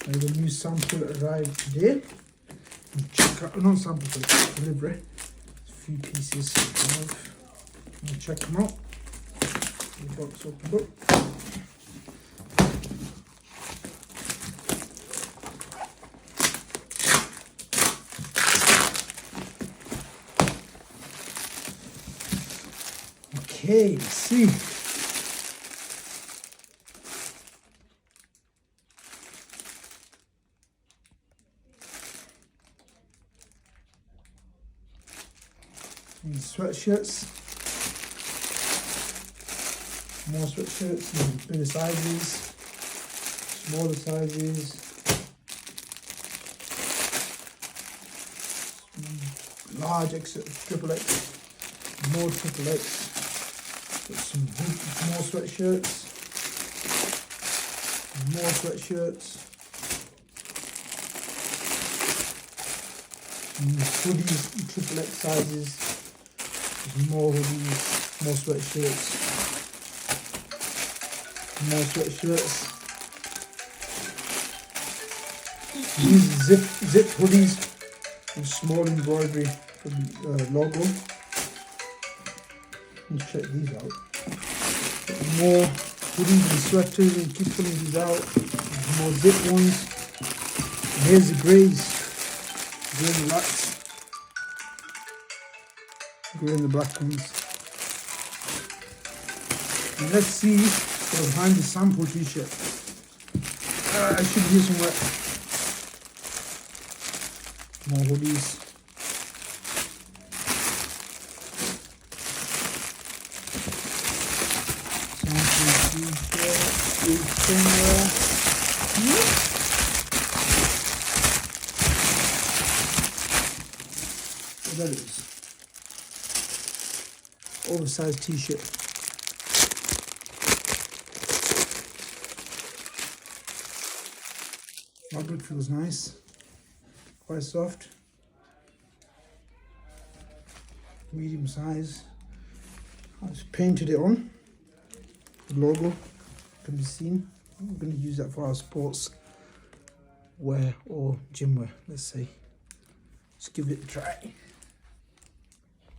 And the new sample arrived today. Check out, not sample, but delivery. A few pieces. Check them out. The box opened up. Okay, let's see. These sweatshirts. More sweatshirts in bigger sizes, smaller sizes. Large X, triple X, more triple X. Got some more sweatshirts, more sweatshirts, hoodies, triple X sizes, more hoodies, more sweatshirts, more sweatshirts. These zip hoodies with small embroidery for the logo. Let's check these out. More hoodies and sweaters, and keep pulling these out. More zip ones. And here's the greys. Grey and blacks. Grey and the black ones. And let's see what's behind the sample t-shirt. I should be here somewhere. More hoodies. Somewhere. Oh, there it is. Oversized t-shirt. Fabric feels nice. Quite soft. Medium size. I just painted it on. The logo can be seen. We're going to use that for our sports wear or gym wear, let's say. Let's give it a try.